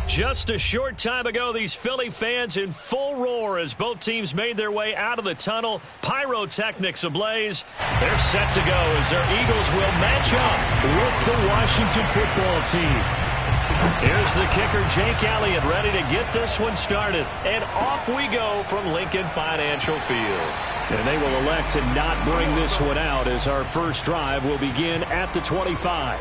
Just a short time ago, these Philly fans in full roar as both teams made their way out of the tunnel. Pyrotechnics ablaze. They're set to go as their Eagles will match up with the Washington football team. Here's the kicker, Jake Elliott, ready to get this one started. And off we go from Lincoln Financial Field. And they will elect to not bring this one out as our first drive will begin at the 25.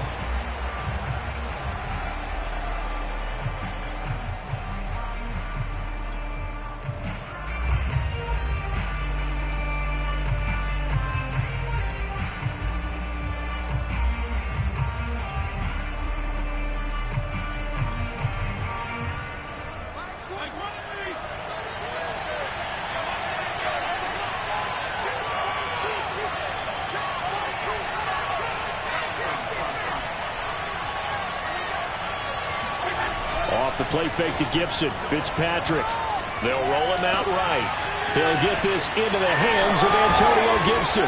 Off the play fake to Gibson. Fitzpatrick. They'll roll him out right. He'll get this into the hands of Antonio Gibson.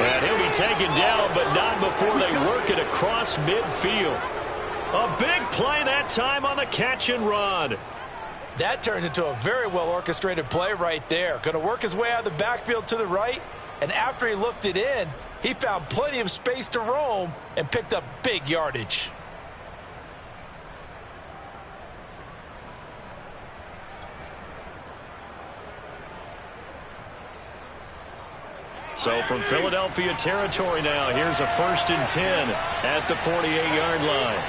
And he'll be taken down, but not before they work it across midfield. A big play that time on the catch and run. That turned into a very well-orchestrated play right there. Going to work his way out of the backfield to the right, and after he looked it in, he found plenty of space to roam and picked up big yardage. So from Philadelphia territory now, here's a 1st and 10 at the 48-yard line.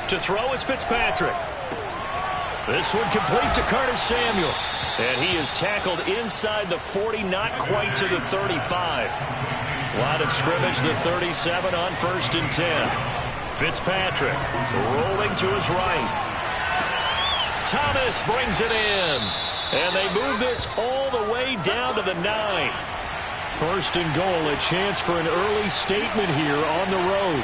To throw is Fitzpatrick. This one complete to Curtis Samuel. And he is tackled inside the 40, not quite to the 35. Line of scrimmage, the 37 on 1st and 10. Fitzpatrick rolling to his right. Thomas brings it in. And they move this all the way down to the 9. 1st and goal, a chance for an early statement here on the road.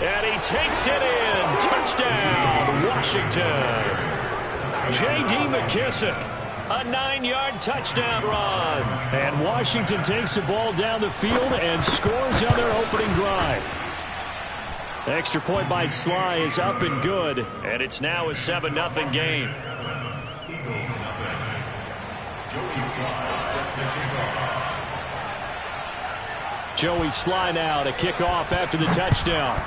And he takes it in. Touchdown, Washington. J.D. McKissick, a 9-yard touchdown run. And Washington takes the ball down the field and scores on their opening drive. Extra point by Sly is up and good. And it's now a 7-0 game. Joey Sly now to kick off after the touchdown.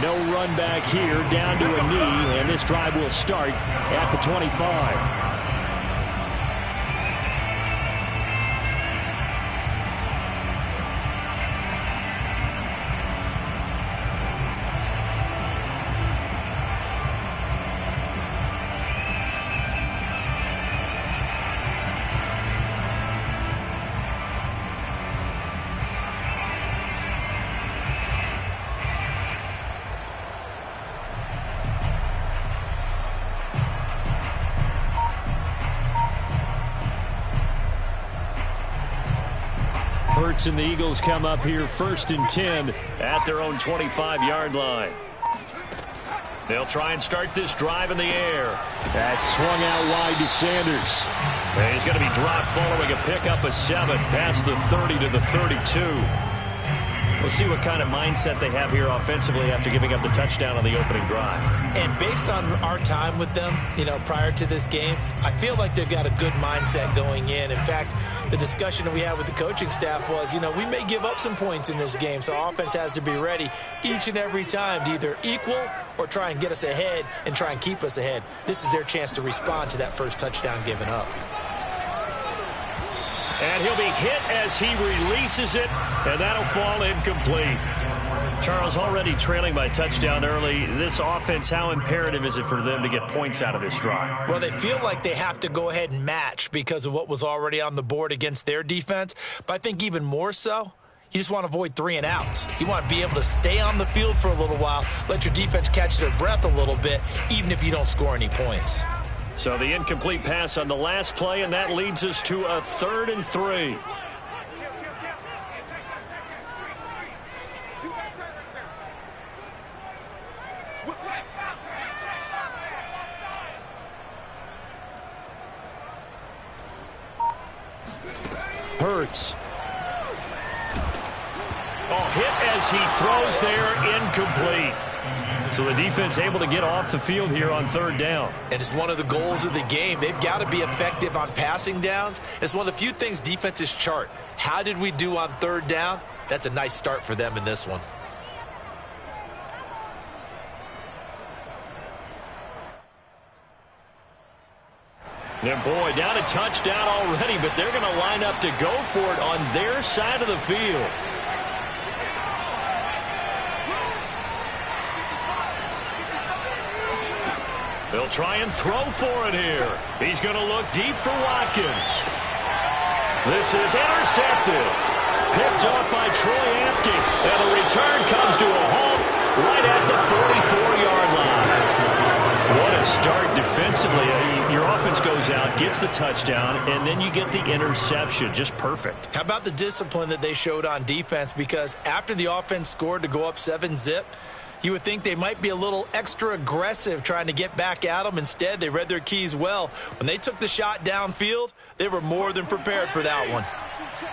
No run back here, down to a knee, and this drive will start at the 25. And the Eagles come up here 1st and 10 at their own 25-yard line. They'll try and start this drive in the air. That's swung out wide to Sanders. And he's going to be dropped following a pickup of 7 past the 30 to the 32. We'll see what kind of mindset they have here offensively after giving up the touchdown on the opening drive. And based on our time with them, prior to this game, I feel like they've got a good mindset going in. In fact, the discussion that we had with the coaching staff was, we may give up some points in this game, so offense has to be ready each and every time to either equal or try and get us ahead and try and keep us ahead. This is their chance to respond to that first touchdown given up. And he'll be hit as he releases it, and that'll fall incomplete. Charles, already trailing by touchdown early. This offense, how imperative is it for them to get points out of this drive? Well, they feel like they have to go ahead and match because of what was already on the board against their defense. But I think even more so, You just want to avoid 3 and outs. You want to be able to stay on the field for a little while, let your defense catch their breath a little bit, even if you don't score any points. So the incomplete pass on the last play, and that leads us to a 3rd and 3. Hurts. Oh, hit as he throws there, incomplete. So the defense able to get off the field here on 3rd down. And it's one of the goals of the game. They've got to be effective on passing downs. It's one of the few things defenses chart. How did we do on 3rd down? That's a nice start for them in this one. And boy, down a touchdown already, but they're going to line up to go for it on their side of the field. They'll try and throw for it here. He's going to look deep for Watkins. This is intercepted. Picked up by Troy Apke. And the return comes to a halt right at the 44-yard line. What a start defensively. Your offense goes out, gets the touchdown, and then you get the interception. Just perfect. How about the discipline that they showed on defense? Because after the offense scored to go up 7-zip, you would think they might be a little extra aggressive trying to get back at them. Instead, they read their keys well. When they took the shot downfield, they were more than prepared for that one.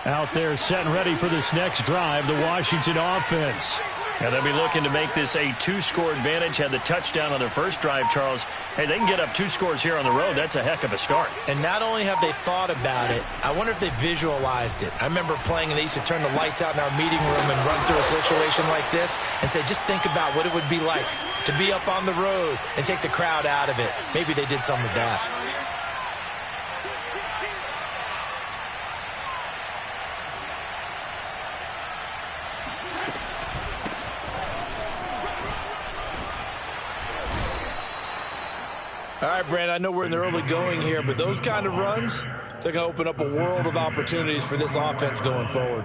Out there set and ready for this next drive, the Washington offense. And they'll be looking to make this a 2-score advantage. Had the touchdown on their first drive, Charles. Hey, they can get up 2 scores here on the road. That's a heck of a start. And not only have they thought about it, I wonder if they visualized it. I remember playing, and they used to turn the lights out in our meeting room and run through a situation like this and say, just think about what it would be like to be up on the road and take the crowd out of it. Maybe they did some of that. All right, Brand, I know we're in the early going here, but those kind of runs, they're going to open up a world of opportunities for this offense going forward.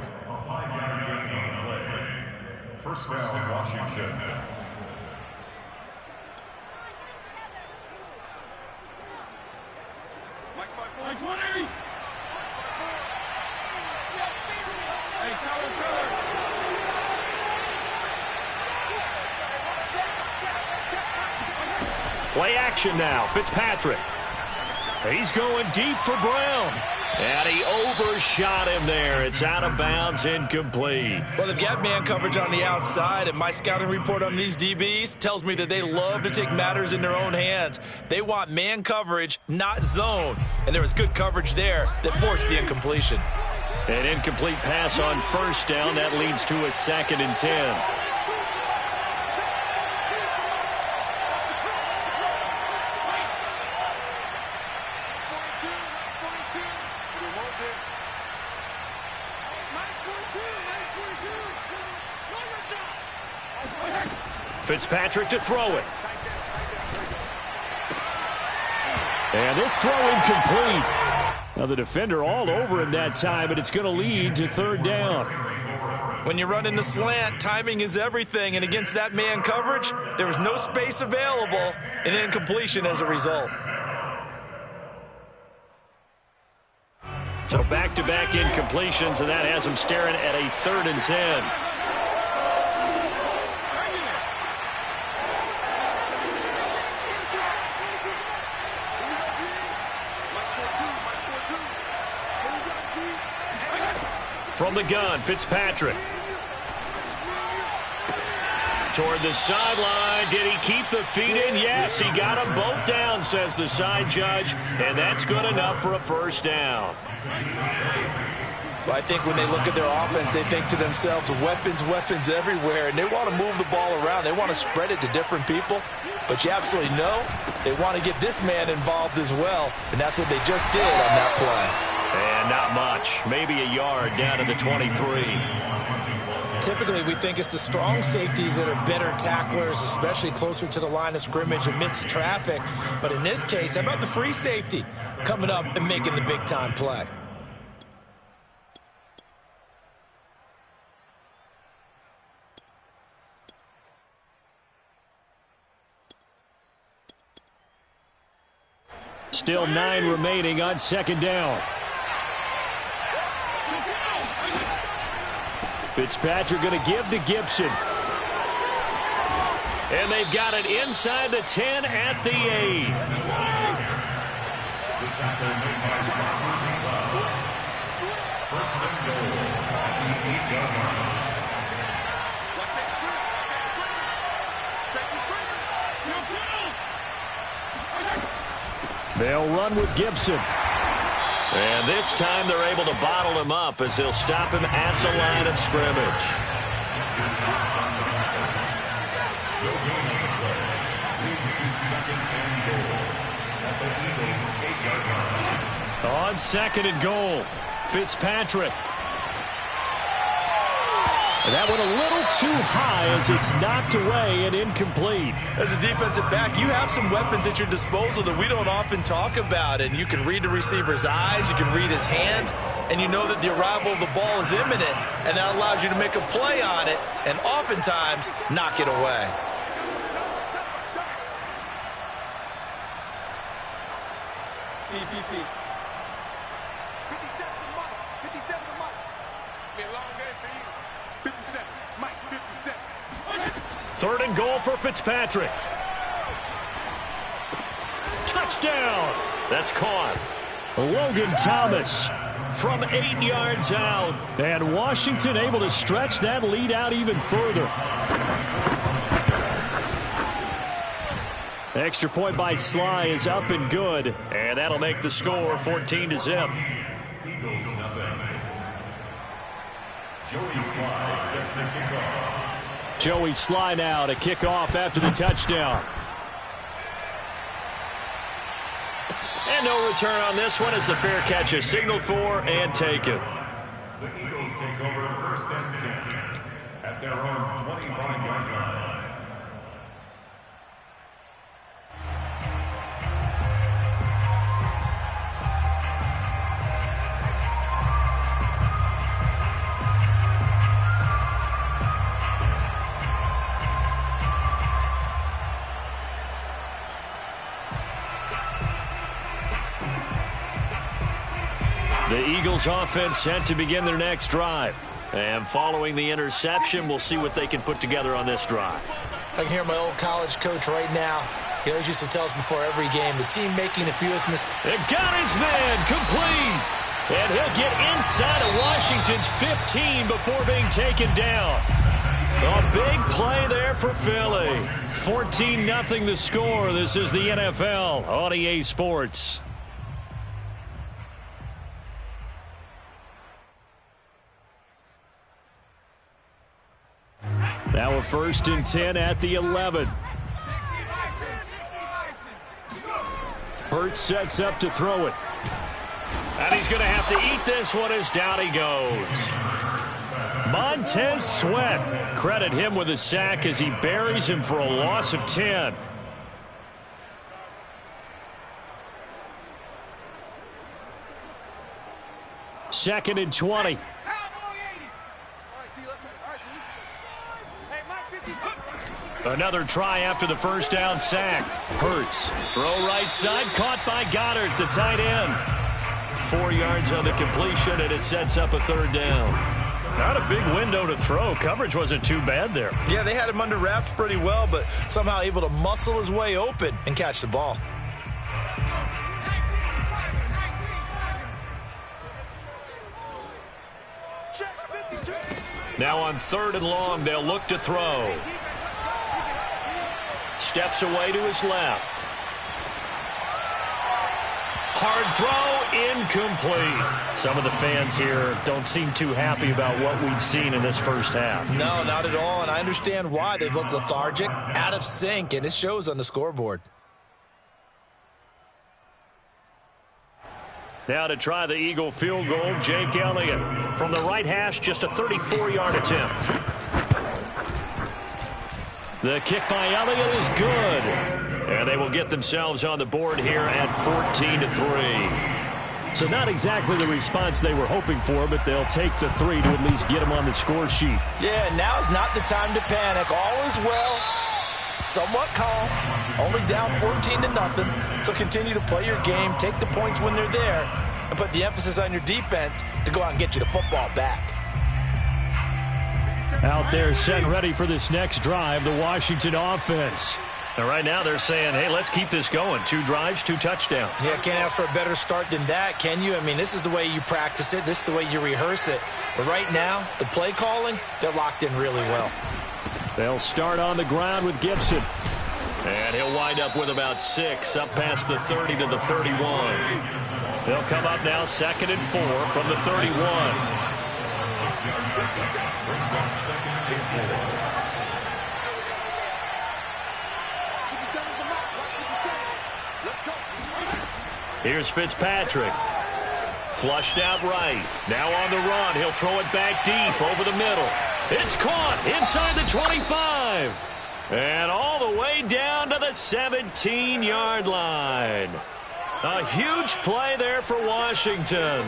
First down, Washington. Mike 20. Play action now. Fitzpatrick. He's going deep for Brown. And he overshot him there. It's out of bounds, incomplete. Well, they've got man coverage on the outside, and my scouting report on these DBs tells me that they love to take matters in their own hands. They want man coverage, not zone. And there was good coverage there that forced the incompletion. An incomplete pass on first down. That leads to a 2nd and 10. Fitzpatrick to throw it. And this throw incomplete. Now the defender all over him that time, but it's going to lead to 3rd down. When you run in the slant, timing is everything, and against that man coverage, there was no space available, and incompletion as a result. So back-to-back incompletions, and that has him staring at a 3rd and 10. From the gun, Fitzpatrick. Toward the sideline. Did he keep the feet in? Yes, he got them both down, says the side judge. And that's good enough for a 1st down. So I think when they look at their offense, they think to themselves, weapons, weapons everywhere. And they want to move the ball around. They want to spread it to different people. But you absolutely know they want to get this man involved as well. And that's what they just did on that play. And not much. Maybe a yard down to the 23. Typically, we think it's the strong safeties that are better tacklers, especially closer to the line of scrimmage amidst traffic. But in this case, how about the free safety coming up and making the big-time play? Still 9 remaining on second down. Fitzpatrick going to give to Gibson. And they've got it inside the 10 at the 8. First and goal at the 8-yard line. They'll run with Gibson. And this time they're able to bottle him up as they'll stop him at the line of scrimmage. On second and goal, Fitzpatrick. And that went a little too high as it's knocked away and incomplete. As a defensive back, you have some weapons at your disposal that we don't often talk about. And you can read the receiver's eyes, you can read his hands, and you know that the arrival of the ball is imminent. And that allows you to make a play on it and oftentimes knock it away. Third and goal for Fitzpatrick. Touchdown. That's caught. Logan Thomas from 8 yards out. And Washington able to stretch that lead out even further. Extra point by Sly is up and good. And that'll make the score 14-0. Eagles nothing. Joey Sly set to kick off. Joey Sly now to kick off after the touchdown. And no return on this one as the fair catch is signaled for and taken. The Eagles take over first and 10 at their own 25-yard line. The Eagles offense set to begin their next drive. And following the interception, we'll see what they can put together on this drive. I can hear my old college coach right now. He always used to tell us before every game, the team making the fewest mistakes. They've got his man complete. And he'll get inside of Washington's 15 before being taken down. A big play there for Philly. 14-0 the score. This is the NFL on EA Sports. Now a first and 10 at the 11. Hurts sets up to throw it. And he's going to have to eat this one as down he goes. Montez Sweat. Credit him with a sack as he buries him for a loss of 10. Second and 20. Another try after the first down sack. Hurts. Throw right side. Caught by Goddard, the tight end. 4 yards on the completion, and it sets up a third down. Not a big window to throw. Coverage wasn't too bad there. Yeah, they had him under wraps pretty well, but somehow able to muscle his way open and catch the ball. Now on third and long, they'll look to throw. Steps away to his left. Hard throw, incomplete. Some of the fans here don't seem too happy about what we've seen in this first half. No, not at all, and I understand why. They've looked lethargic, out of sync, and it shows on the scoreboard. Now to try the Eagle field goal, Jake Elliott. From the right hash, just a 34-yard attempt. The kick by Elliott is good. And they will get themselves on the board here at 14-3. So not exactly the response they were hoping for, but they'll take the 3 to at least get them on the score sheet. Yeah, now is not the time to panic. All is well. somewhat calm, only down 14-0. So continue to play your game, take the points when they're there, and put the emphasis on your defense to go out and get you the football back. Out there set and ready for this next drive, the Washington offense. And right now they're saying, hey, let's keep this going. 2 drives, 2 touchdowns. Yeah, can't ask for a better start than that, can you? I mean, this is the way you practice it. This is the way you rehearse it. But right now, the play calling, they're locked in really well. They'll start on the ground with Gibson. And he'll wind up with about 6, up past the 30 to the 31. They'll come up now 2nd and 4 from the 31. Brings up 2nd and 4. Here's Fitzpatrick. Flushed out right. Now on the run. He'll throw it back deep over the middle. It's caught inside the 25. And all the way down to the 17-yard line. A huge play there for Washington.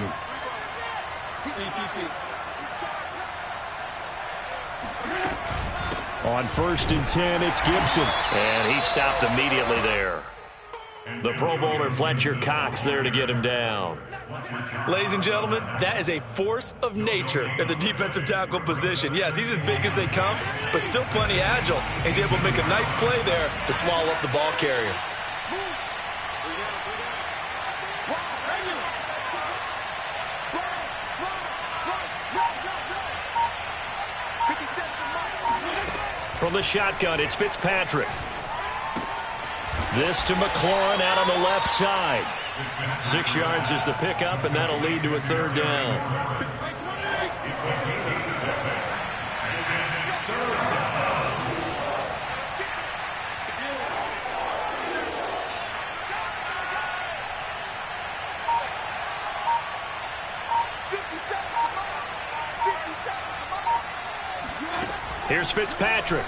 On 1st and 10, it's Gibson. And he stopped immediately there. The Pro Bowler Fletcher Cox there to get him down. Ladies and gentlemen, that is a force of nature at the defensive tackle position. Yes, he's as big as they come, but still plenty agile. He's able to make a nice play there to swallow up the ball carrier. From the shotgun, it's Fitzpatrick. This to McLaurin out on the left side. 6 yards is the pickup, and that'll lead to a 3rd down. Here's Fitzpatrick.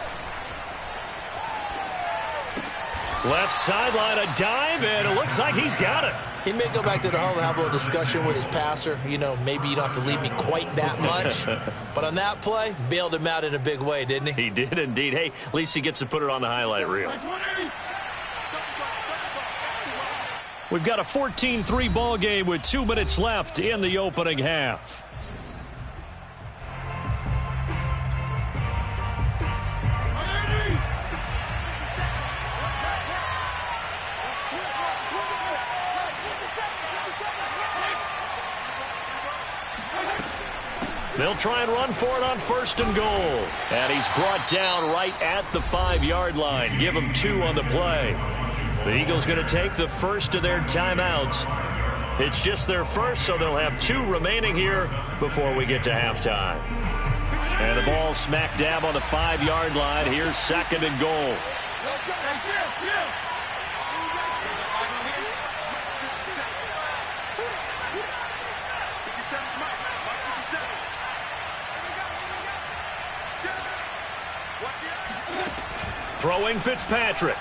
Left sideline, a dive, and it looks like he's got it. He may go back to the huddle and have a little discussion with his passer. You know, maybe you don't have to leave me quite that much. But on that play, bailed him out in a big way, didn't he? He did indeed. Hey, at least he gets to put it on the highlight reel. We've got a 14-3 ball game with 2 minutes left in the opening half. They'll try and run for it on 1st and goal. And he's brought down right at the 5-yard line. Give him 2 on the play. The Eagles going to take the first of their timeouts. It's just their first, so they'll have 2 remaining here before we get to halftime. And the ball smack dab on the 5-yard line. Here's 2nd and goal. Throwing Fitzpatrick.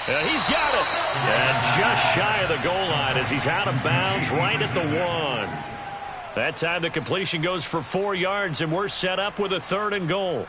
And he's got it. And just shy of the goal line as he's out of bounds right at the 1. That time the completion goes for 4 yards, and we're set up with a 3rd and goal.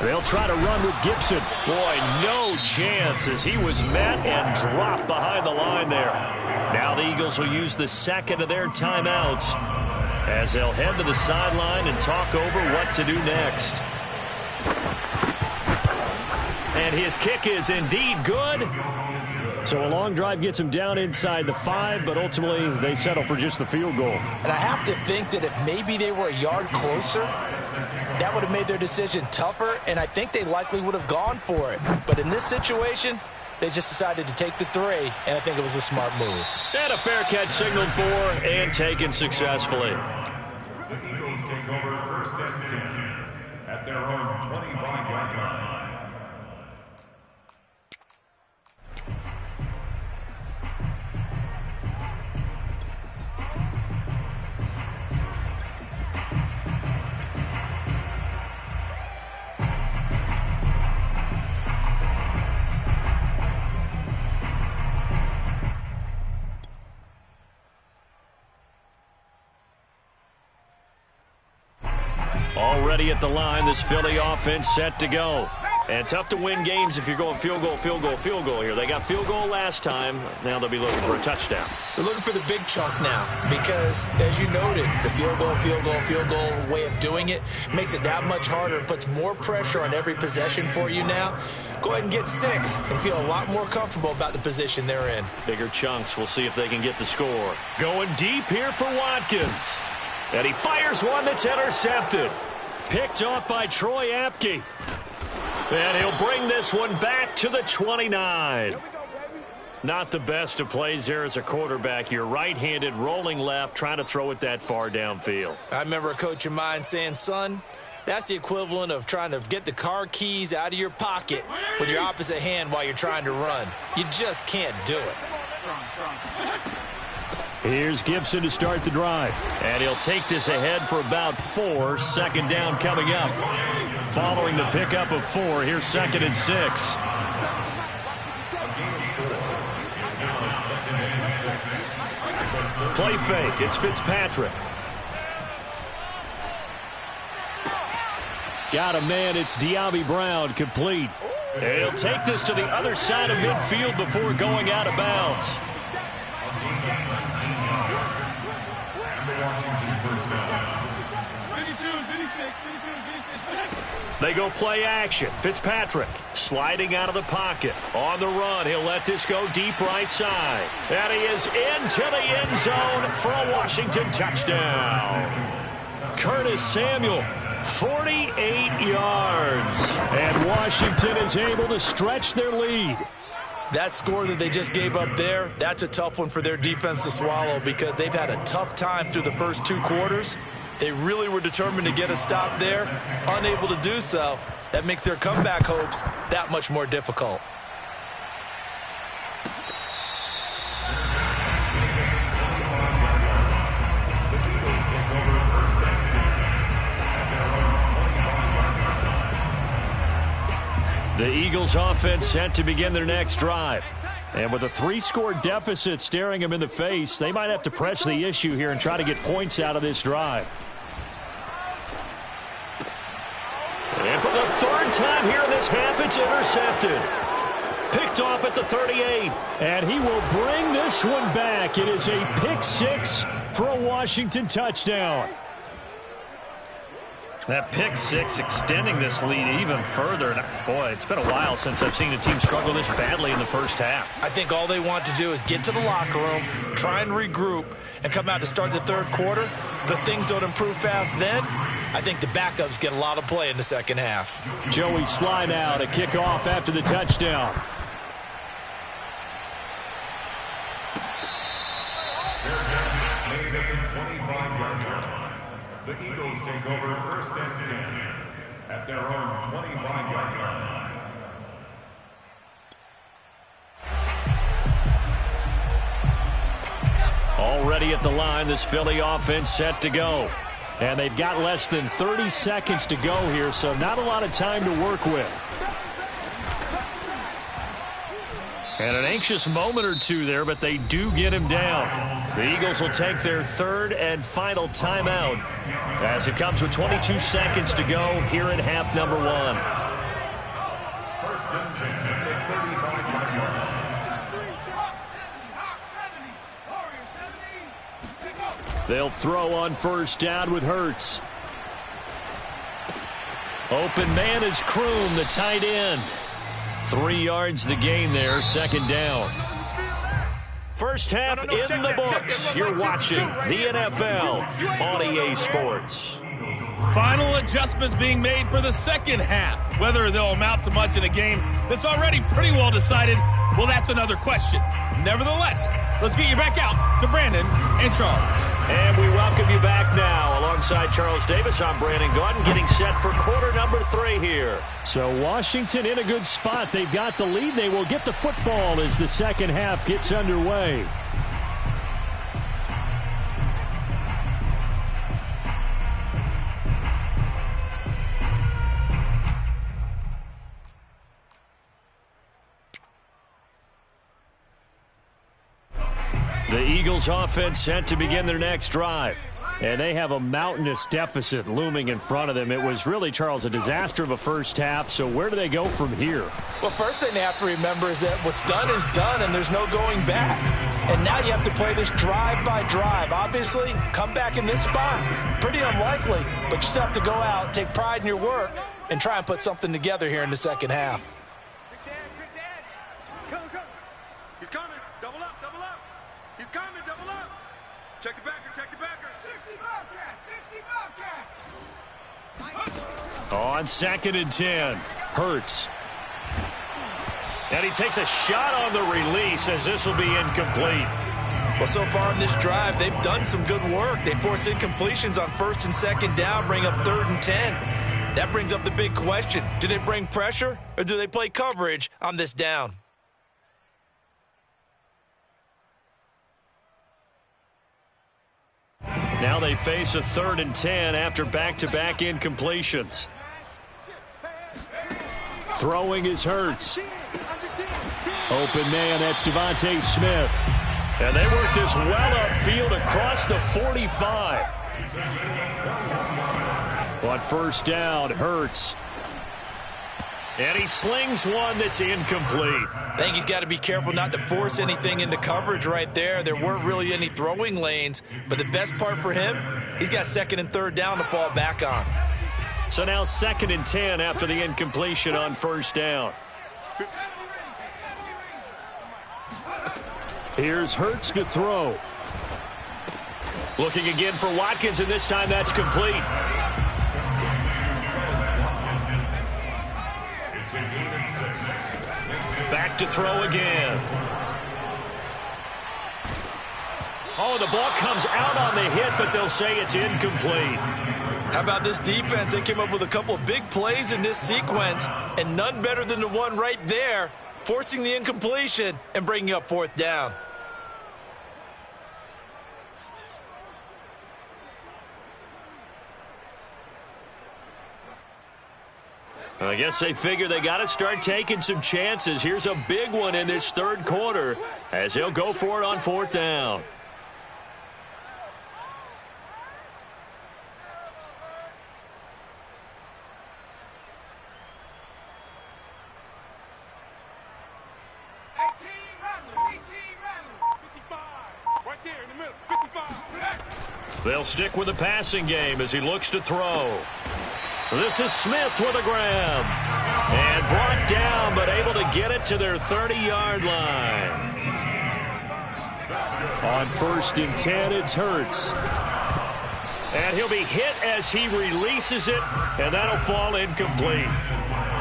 They'll try to run with Gibson. Boy, no chance as he was met and dropped behind the line there. Now the Eagles will use the 2nd of their timeouts as they'll head to the sideline and talk over what to do next. And his kick is indeed good. So a long drive gets him down inside the 5, but ultimately they settle for just the field goal. And I have to think that if maybe they were a yard closer, that would have made their decision tougher, and I think they likely would have gone for it. But in this situation, they just decided to take the 3, and I think it was a smart move. And a fair catch signaled for and taken successfully. The Eagles take over 1st and 10 at their own 25-yard line. Already at the line, this Philly offense set to go. And tough to win games if you're going field goal, field goal, field goal here. They got field goal last time. Now they'll be looking for a touchdown. They're looking for the big chunk now because, as you noted, the field goal, field goal, field goal way of doing it makes it that much harder and puts more pressure on every possession for you now. Go ahead and get 6 and feel a lot more comfortable about the position they're in. Bigger chunks. We'll see if they can get the score. Going deep here for Watkins. And he fires one that's intercepted. Picked off by Troy Apke. And he'll bring this one back to the 29. Not the best of plays there as a quarterback. You're right-handed, rolling left, trying to throw it that far downfield. I remember a coach of mine saying, son, that's the equivalent of trying to get the car keys out of your pocket with your opposite hand while you're trying to run. You just can't do it. Here's Gibson to start the drive. And he'll take this ahead for about 4. Second down coming up. Following the pickup of 4, here's 2nd and 6. Play fake. It's Fitzpatrick. Got a man. It's De'Ami Brown, complete. And he'll take this to the other side of midfield before going out of bounds. They go play action. Fitzpatrick sliding out of the pocket. On the run, he'll let this go deep right side. And he is into the end zone for a Washington touchdown. Curtis Samuel, 48 yards. And Washington is able to stretch their lead. That score that they just gave up there, that's a tough one for their defense to swallow because they've had a tough time through the first 2 quarters. They really were determined to get a stop there, unable to do so. That makes their comeback hopes that much more difficult. The Eagles offense set to begin their next drive. And with a 3-score deficit staring them in the face, they might have to press the issue here and try to get points out of this drive. And for the 3rd time here in this half, it's intercepted. Picked off at the 38. And he will bring this one back. It is a pick 6 for a Washington touchdown. That pick 6 extending this lead even further. And boy, it's been a while since I've seen a team struggle this badly in the first half. I think all they want to do is get to the locker room, try and regroup, and come out to start the 3rd quarter. But if things don't improve fast then, I think the backups get a lot of play in the second half. Joey Sly now to kick off after the touchdown. The Eagles take over 1st and 10 at their own 25-yard line. Already at the line, this Philly offense set to go. And they've got less than 30 seconds to go here, so not a lot of time to work with. And an anxious moment or two there, but they do get him down. The Eagles will take their 3rd and final timeout as it comes with 22 seconds to go here in half number 1. 1st and 10 at the 35-yard line. They'll throw on 1st down with Hurts. Open man is Kroom, the tight end. 3 yards the gain there, 2nd down. First half in the books. You're watching the NFL on EA Sports. Final adjustments being made for the second half. Whether they'll amount to much in a game that's already pretty well decided, well, that's another question. Nevertheless, let's get you back out to Brandon and Charles. And we welcome you back now. Alongside Charles Davis, I'm Brandon Gaudin, getting set for quarter number 3 here. So Washington in a good spot. They've got the lead. They will get the football as the second half gets underway. The Eagles offense set to begin their next drive. And they have a mountainous deficit looming in front of them. It was really, Charles, a disaster of a first half. So where do they go from here? Well, first thing they have to remember is that what's done is done, and there's no going back. And now you have to play this drive by drive. Obviously, come back in this spot, pretty unlikely. But you still have to go out, take pride in your work, and try and put something together here in the second half. He's coming. Double up, double up. He's coming, double up. Check the backer, check the backer. 60 Bobcats, 60 Bobcats. On 2nd and 10, Hurts. And he takes a shot on the release as this will be incomplete. Well, so far in this drive, they've done some good work. They force incompletions on 1st and 2nd down, bring up 3rd and 10. That brings up the big question. Do they bring pressure or do they play coverage on this down? Now they face a 3rd and 10 after back-to-back incompletions. Throwing is Hurts. Open man, that's Devontae Smith. And they work this well upfield across the 45. On 1st down, Hurts. And he slings one that's incomplete. I think he's got to be careful not to force anything into coverage right there. There weren't really any throwing lanes, but the best part for him, he's got 2nd and 3rd down to fall back on. So now 2nd and 10 after the incompletion on 1st down. Here's Hurts to throw. Looking again for Watkins, and this time that's complete. Back to throw again. Oh, the ball comes out on the hit, but they'll say it's incomplete. How about this defense? They came up with a couple of big plays in this sequence, and none better than the one right there, forcing the incompletion and bringing up 4th down. I guess they figure they got to start taking some chances. Here's a big one in this 3rd quarter as they'll go for it on 4th down. They'll stick with the passing game as he looks to throw. This is Smith with a grab. And brought down, but able to get it to their 30-yard line. On 1st and 10, it's Hurts. And he'll be hit as he releases it, and that'll fall incomplete.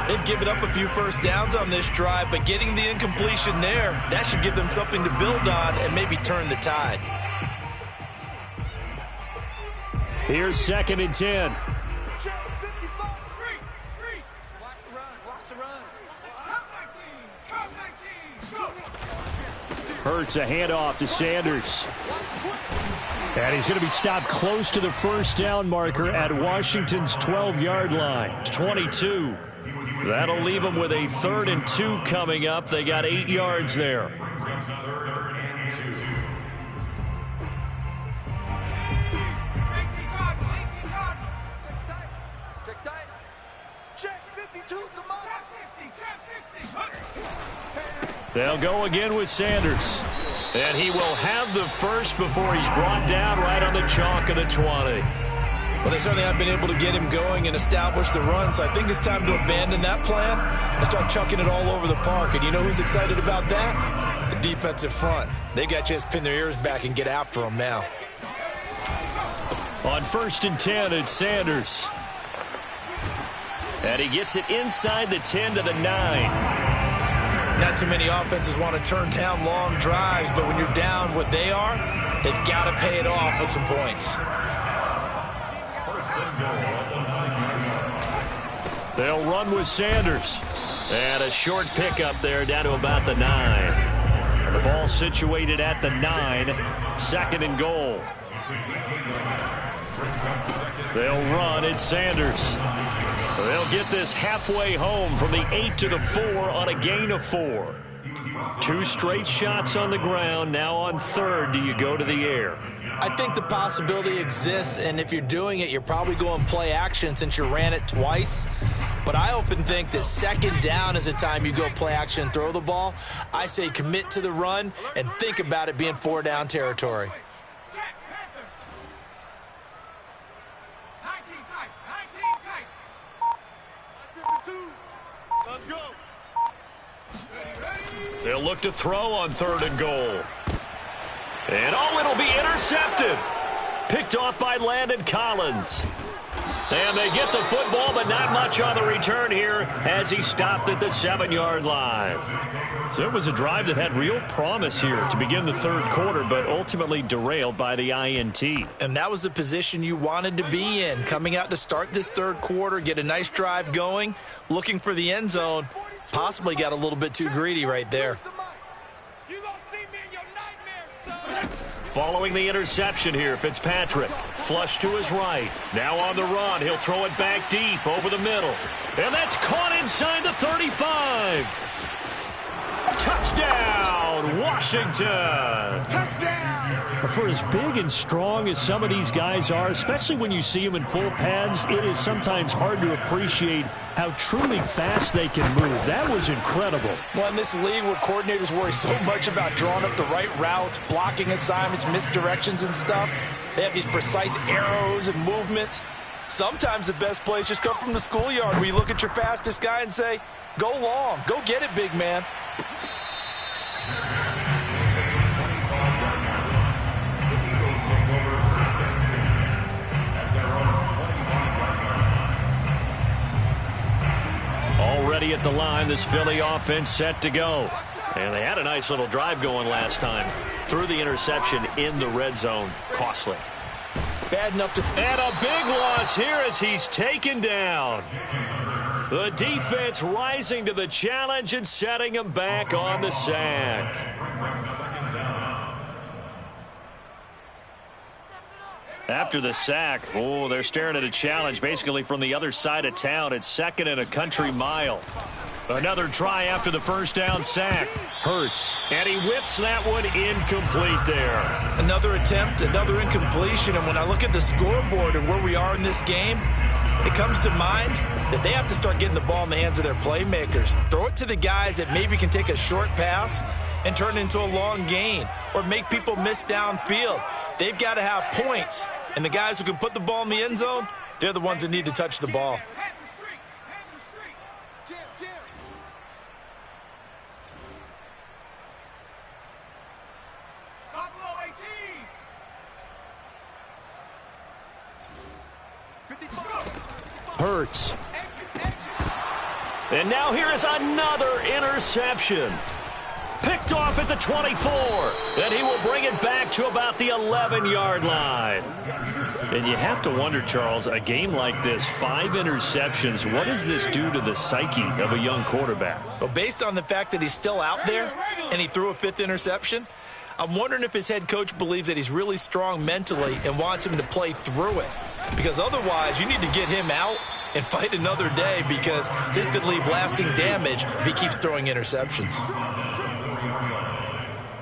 They've given up a few first downs on this drive, but getting the incompletion there, that should give them something to build on and maybe turn the tide. Here's 2nd and 10. Hurts a handoff to Sanders. And he's going to be stopped close to the 1st down marker at Washington's 12-yard line. 22. That'll leave them with a 3rd and 2 coming up. They got 8 yards there. They'll go again with Sanders. And he will have the first before he's brought down right on the chalk of the 20. Well, they certainly have been able to get him going and establish the run, so I think it's time to abandon that plan and start chucking it all over the park. And you know who's excited about that? The defensive front. They got a chance to pin their ears back and get after him now. On 1st and 10, it's Sanders. And he gets it inside the 10 to the 9. Not too many offenses want to turn down long drives, but when you're down what they are, they've got to pay it off with some points. They'll run with Sanders. And a short pickup there down to about the 9. And the ball situated at the 9. 2nd and goal. They'll run. It's Sanders. They'll get this halfway home from the 8 to the 4 on a gain of 4. 2 straight shots on the ground. Now on 3rd, do you go to the air? I think the possibility exists, and if you're doing it, you're probably going play action since you ran it twice. But I often think that 2nd down is the time you go play action and throw the ball. I say commit to the run and think about it being 4-down territory. They'll look to throw on 3rd and goal. And it'll be intercepted. Picked off by Landon Collins. And they get the football, but not much on the return here as he stopped at the 7-yard line. So it was a drive that had real promise here to begin the 3rd quarter, but ultimately derailed by the INT. And that was the position you wanted to be in, coming out to start this 3rd quarter, get a nice drive going, looking for the end zone. Possibly got a little bit too greedy right there. Following the interception here, Fitzpatrick. Flush to his right. Now on the run. He'll throw it back deep over the middle. And that's caught inside the 35. Touchdown, Washington. Touchdown. For as big and strong as some of these guys are, especially when you see them in full pads, it is sometimes hard to appreciate how truly fast they can move. That was incredible. Well, in this league where coordinators worry so much about drawing up the right routes, blocking assignments, misdirections and stuff, they have these precise arrows and movements. Sometimes the best plays just come from the schoolyard where you look at your fastest guy and say, go long, go get it, big man. Already at the line, this Philly offense set to go. And they had a nice little drive going last time. Threw the interception in the red zone. Costly. Bad enough to... And a big loss here as he's taken down. The defense rising to the challenge and setting him back on the sack. After the sack, they're staring at a challenge basically from the other side of town. It's 2nd and a country mile. Another try after the 1st down sack. Hurts. And he whips that one incomplete there. Another attempt, another incompletion. And when I look at the scoreboard and where we are in this game, it comes to mind that they have to start getting the ball in the hands of their playmakers. Throw it to the guys that maybe can take a short pass and turn it into a long gain or make people miss downfield. They've got to have points. And the guys who can put the ball in the end zone, they're the ones that need to touch the ball. Hurts. And now here is another interception. Picked off at the 24. And he will bring it back to about the 11-yard line. And you have to wonder, Charles, a game like this, 5 interceptions, what does this do to the psyche of a young quarterback? Well, based on the fact that he's still out there and he threw a 5th interception, I'm wondering if his head coach believes that he's really strong mentally and wants him to play through it. Because otherwise, you need to get him out and fight another day because this could leave lasting damage if he keeps throwing interceptions.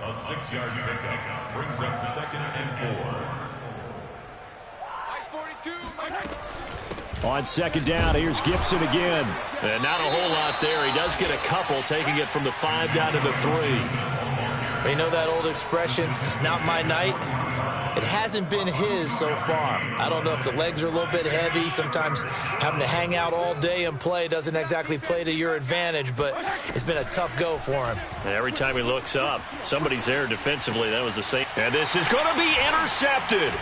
A 6-yard pickup brings up 2nd and 4. On 2nd down, here's Gibson again. And not a whole lot there. He does get a couple, taking it from the 5 down to the 3. You know that old expression, it's not my night? It hasn't been his so far. I don't know if the legs are a little bit heavy. Sometimes having to hang out all day and play doesn't exactly play to your advantage, but it's been a tough go for him. And every time he looks up, somebody's there defensively. That was the same. And this is going to be intercepted.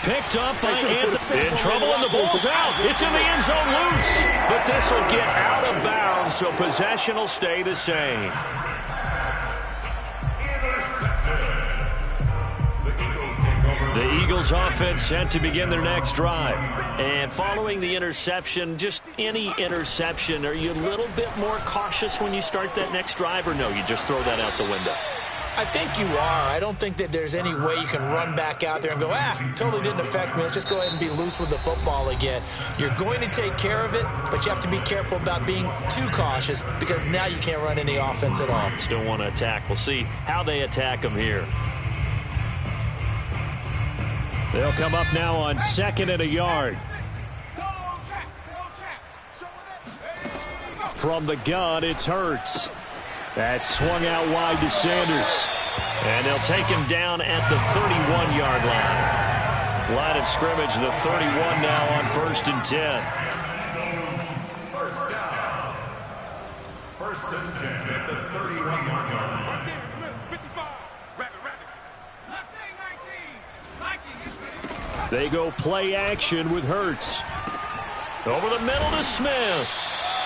Picked up by Anthony. In trouble, and the ball's out. It's in the end zone loose. But this will get out of bounds, so possession will stay the same. The Eagles offense set to begin their next drive. And following the interception, just any interception, are you a little bit more cautious when you start that next drive, or no, you just throw that out the window? I think you are. I don't think that there's any way you can run back out there and go, totally didn't affect me. Let's just go ahead and be loose with the football again. You're going to take care of it, but you have to be careful about being too cautious because now you can't run any offense at all. Still want to attack. We'll see how they attack them here. They'll come up now on 2nd and a yard. From the gun, it's Hurts. That's swung out wide to Sanders. And they'll take him down at the 31-yard line. Line of scrimmage, the 31 now on 1st and 10. First down. 1st and 10 at the 31-yard line. 55. Rabbit. They go play action with Hurts. Over the middle to Smith.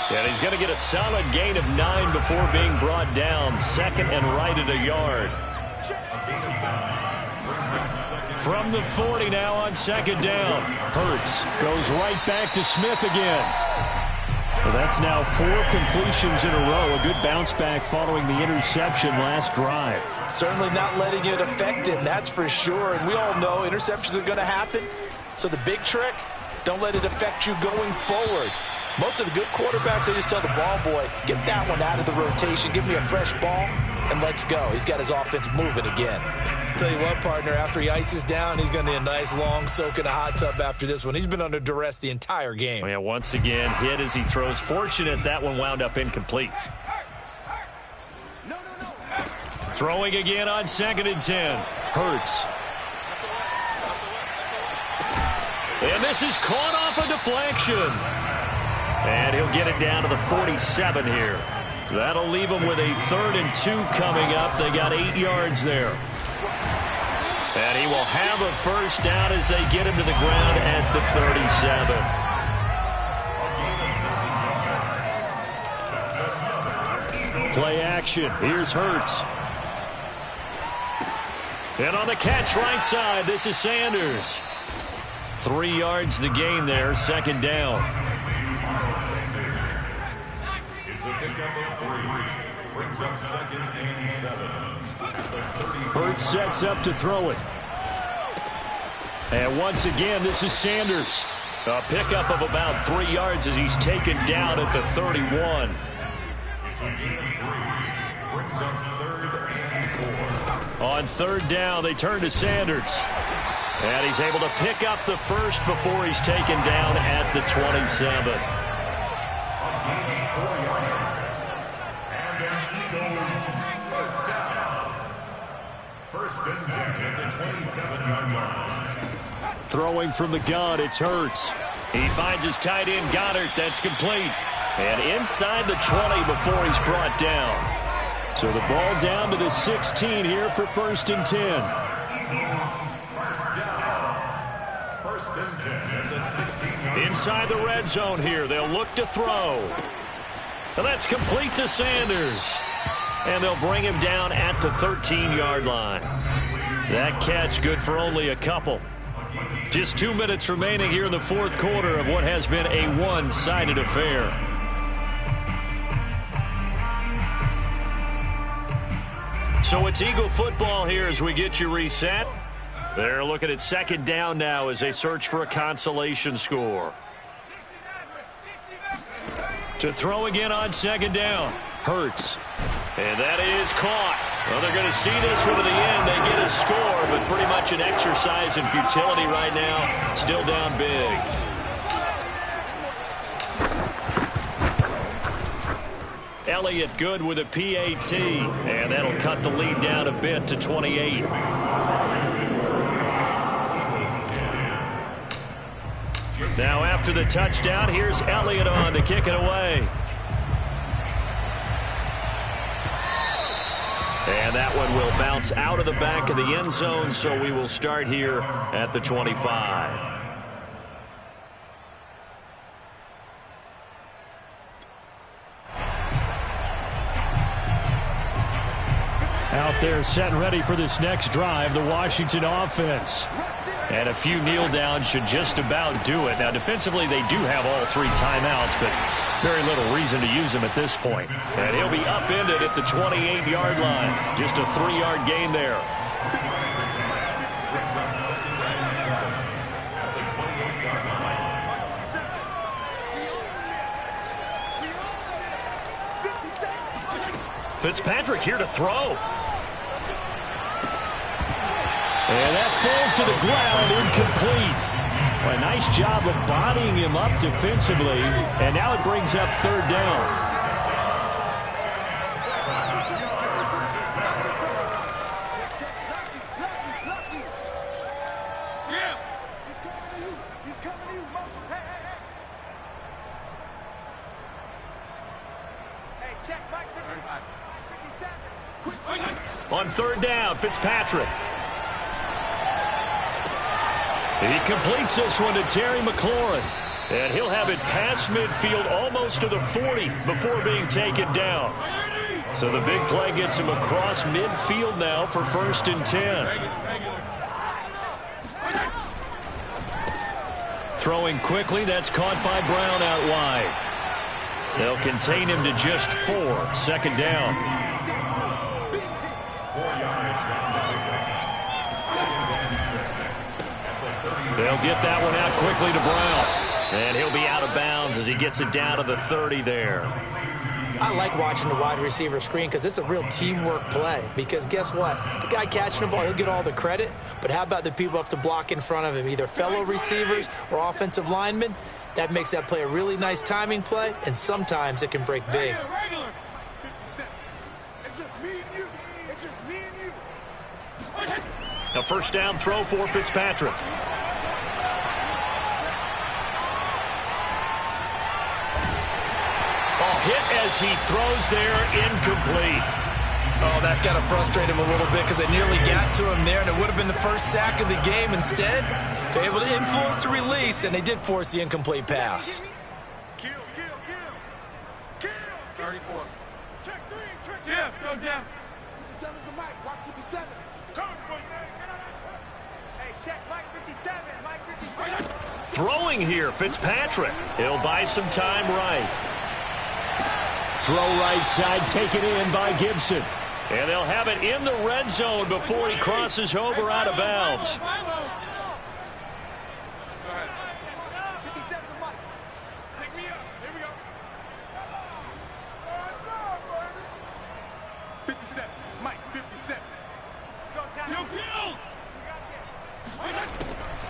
And he's going to get a solid gain of 9 before being brought down. 2nd and right at a yard. From the 40 now on 2nd down. Hurts goes right back to Smith again. Well, that's now 4 completions in a row. A good bounce back following the interception last drive. Certainly not letting it affect him, that's for sure. And we all know interceptions are going to happen. So the big trick, don't let it affect you going forward. Most of the good quarterbacks, they just tell the ball boy, get that one out of the rotation, give me a fresh ball, and let's go. He's got his offense moving again. Tell you what, partner, after he ices down, he's going to need a nice long soak in a hot tub after this one. He's been under duress the entire game. Oh, yeah, once again, hit as he throws. Fortunate that one wound up incomplete. Throwing again on 2nd and 10. Hurts. And this is caught off a deflection. And he'll get it down to the 47 here. That'll leave them with a 3rd and 2 coming up. They got 8 yards there. And he will have a first down as they get him to the ground at the 37. Play action. Here's Hurts. And on the catch right side, this is Sanders. 3 yards the gain there, 2nd down. It's a pickup of 3. Brings up 2nd and 7. Hurts sets up to throw it. And once again, this is Sanders. A pickup of about 3 yards as he's taken down at the 31. It's a gain of 3. Brings up 3rd and 4. On 3rd down, they turn to Sanders. And he's able to pick up the first before he's taken down at the 27. And an Eagles first down. 1st and 10 at the 27-yard line. Throwing from the gun, it's Hurts. He finds his tight end, Goddard. That's complete. And inside the 20 before he's brought down. So the ball down to the 16 here for 1st and 10. First and 10 at the 16-yard. Inside the red zone here. They'll look to throw. And that's complete to Sanders. And they'll bring him down at the 13-yard line. That catch good for only a couple. Just 2 minutes remaining here in the 4th quarter of what has been a one-sided affair. So it's Eagle football here as we get you reset. They're looking at 2nd down now as they search for a consolation score. To throw again on 2nd down. Hurts. And that is caught. Well, they're going to see this one to the end. They get a score, but pretty much an exercise in futility right now. Still down big. Elliott good with a PAT. And that'll cut the lead down a bit to 28. Now after the touchdown, here's Elliott on to kick it away. And that one will bounce out of the back of the end zone, so we will start here at the 25. Out there set and ready for this next drive, the Washington offense. And a few kneel downs should just about do it. Now, defensively, they do have all 3 timeouts, but very little reason to use them at this point. And he'll be upended at the 28-yard line. Just a 3-yard gain there. Fitzpatrick here to throw. And that falls to the ground, incomplete. Well, a nice job of bodying him up defensively, and now it brings up 3rd down. On 3rd down, Fitzpatrick. He completes this one to Terry McLaurin. And he'll have it past midfield almost to the 40 before being taken down. So the big play gets him across midfield now for 1st and 10. Throwing quickly, that's caught by Brown out wide. They'll contain him to just 4. 2nd down. They'll get that one out quickly to Brown. And he'll be out of bounds as he gets it down to the 30 there. I like watching the wide receiver screen because it's a real teamwork play. Because guess what? The guy catching the ball, he'll get all the credit. But how about the people up to block in front of him, either fellow receivers or offensive linemen? That makes that play a really nice timing play, and sometimes it can break big. It's just me and you. It's just me and you. A 1st down throw for Fitzpatrick. Hit as he throws there, incomplete. Oh, that's got to frustrate him a little bit because they nearly got to him there, and it would have been the first sack of the game. Instead, they're able to influence the release, and they did force the incomplete pass. Kill. 34. Check 3, check 3. Jeff, go Jeff. 57's the mic. Watch 57. Coming for you. Hey, check Mike 57. Mike 57. Throwing here, Fitzpatrick. He'll buy some time right. Throw right side, taken in by Gibson. And they'll have it in the red zone before he crosses over out of bounds. 57's the mic. Pick me up. Here we go. 57. Mike 57.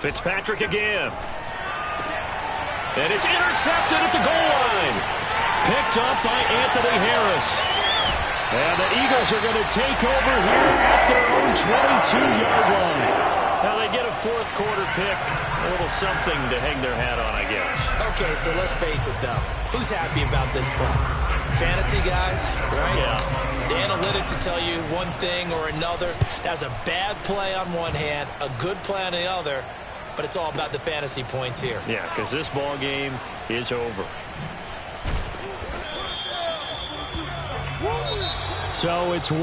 Fitzpatrick again. And it's intercepted at the goal line. Picked up by Anthony Harris. And the Eagles are going to take over here at their own 22-yard line. Now they get a 4th quarter pick. A little something to hang their hat on, I guess. Okay, so let's face it, though. Who's happy about this play? Fantasy guys, right? Yeah. The analytics will tell you one thing or another. That was a bad play on one hand, a good play on the other, but it's all about the fantasy points here. Yeah, because this ball game is over. So it's 1.